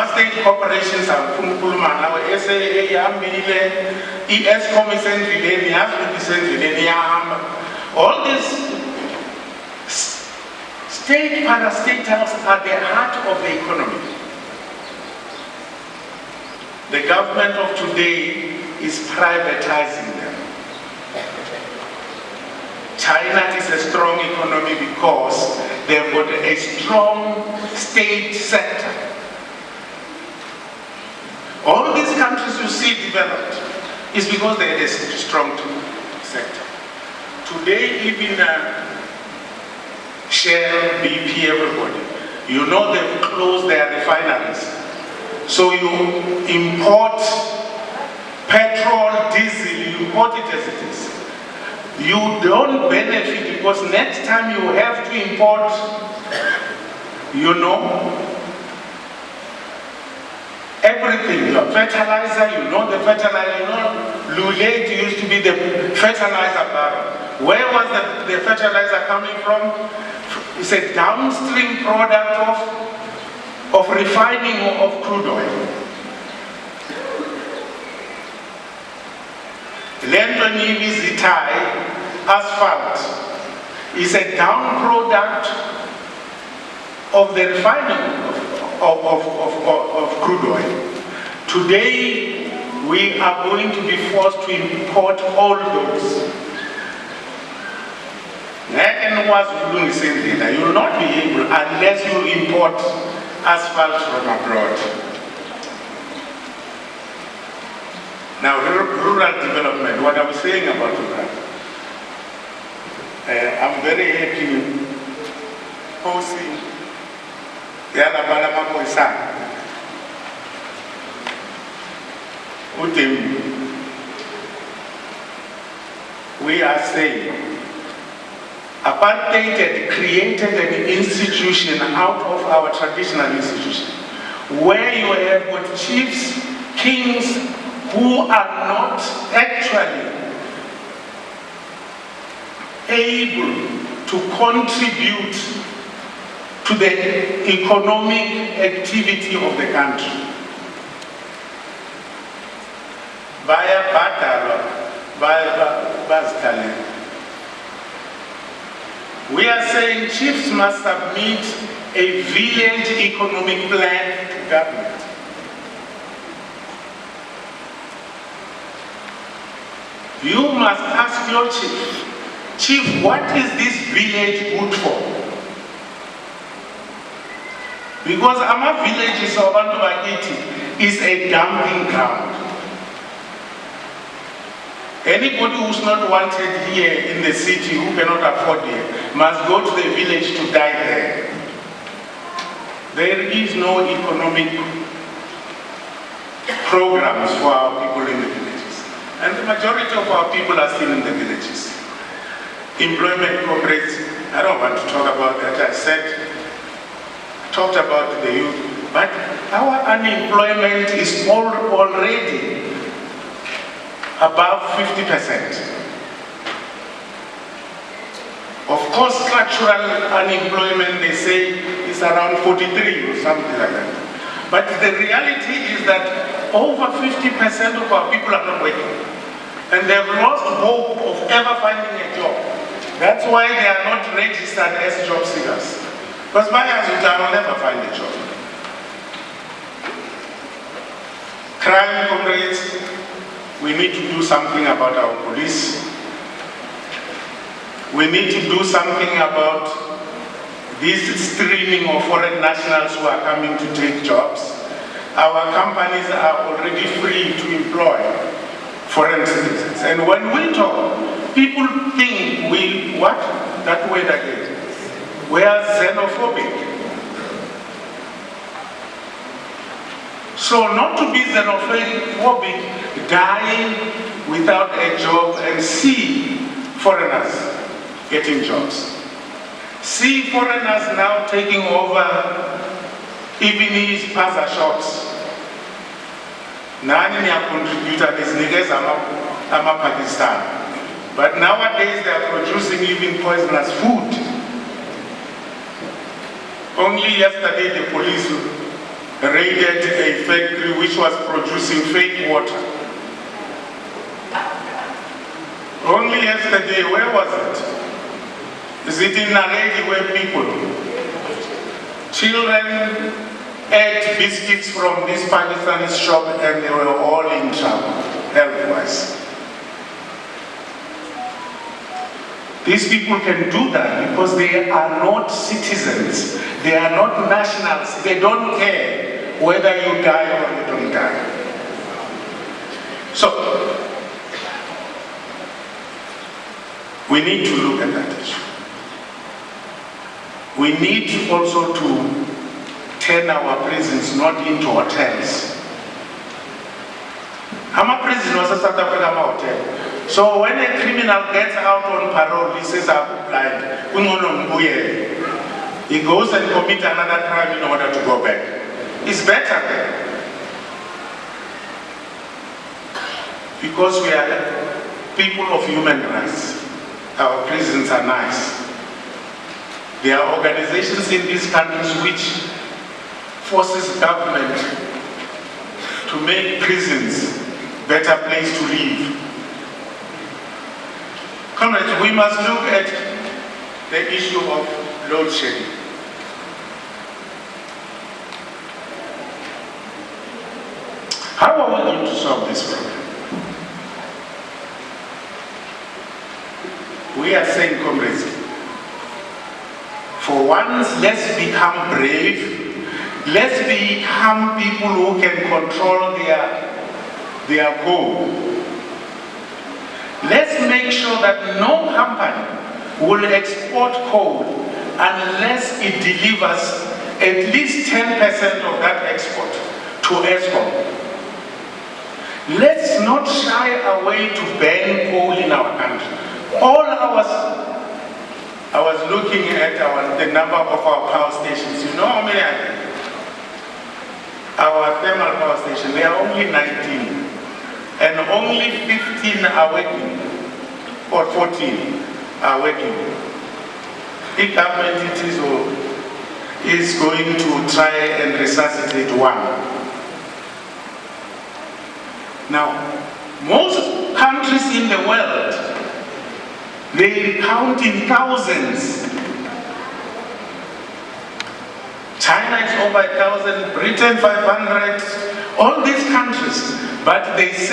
state corporations are Kumkulumana, SAA, ESCOM all these state parastatals are the heart of the economy. The government of today is privatizing them. China is a strong economy because they've got a strong state sector. All these countries you see developed is because they had a strong sector. Today, even Shell, BP, everybody, you know they've closed their refineries. So you import petrol, diesel, you import it as it is. You don't benefit because next time you have to import, you know, everything. Your fertilizer, you know the fertilizer, you know, Lulate used to be the fertilizer barrel. Where was the fertilizer coming from? It's a downstream product of refining of crude oil. Lentoni Zitai asphalt is a down product of the refining of crude oil. Today, we are going to be forced to import all those. You will not be able unless you import asphalt from abroad. Now, rural development, what I was saying about that, I'm very happy posting we are saying apartheid had created an institution out of our traditional institution where you have got chiefs, kings who are not actually able to contribute to the economic activity of the country. Via Batalo, via Bastalin. We are saying chiefs must submit a village economic plan to government. You must ask your chief, what is this village good for? Because our village is is a dumping ground. Anybody who's not wanted here in the city, who cannot afford it, must go to the village to die there. There is no economic programs for our people in the villages. And the majority of our people are still in the villages. Employment comrades, I don't want to talk about that. I talked about the youth, but our unemployment is already above 50%. Of course, structural unemployment, they say, is around 43 or something like that. But the reality is that over 50% of our people are not working. And they've lost hope of ever finding a job. That's why they are not registered as job seekers. Because my husband will never find a job. Crime comrades, we need to do something about our police. We need to do something about this streaming of foreign nationals who are coming to take jobs. Our companies are already free to employ foreign citizens. And when we talk, people think we, what? That word again. We are xenophobic. So not to be xenophobic, dying without a job and see foreigners getting jobs. See foreigners now taking over Evenese pasta shops. Nani ni contributor is niggas ama Pakistan. But nowadays they are producing even poisonous food. Only yesterday the police raided a factory which was producing fake water. Only yesterday, where was it? Is it in Naledi where children ate biscuits from this Pakistani shop and they were all in trouble, health-wise. These people can do that because they are not citizens, they are not nationals, they don't care whether you die or you don't die. So, we need to look at that issue. We need also to turn our prisons not into hotels. Our prison was a South African hotel. So when a criminal gets out on parole, he says, I'm blind. He goes and commits another crime in order to go back. It's better there. Because we are people of human rights. Our prisons are nice. There are organizations in these countries which forces government to make prisons better place to live. Comrades, we must look at the issue of load shedding. How are we going to solve this problem? We are saying, comrades, for once, let's become brave. Let's become people who can control their goal. Let's make sure that no company will export coal unless it delivers at least 10% of that export to ESCOM. Let's not shy away to ban coal in our country. I was looking at the number of our power stations. You know how many are there? Our thermal power station, there are only 19. And only 15 are working, or 14 are working. The government is going to try and resuscitate one. Now, most countries in the world, they count in thousands. China is over 1,000, Britain 500, all these countries, but they say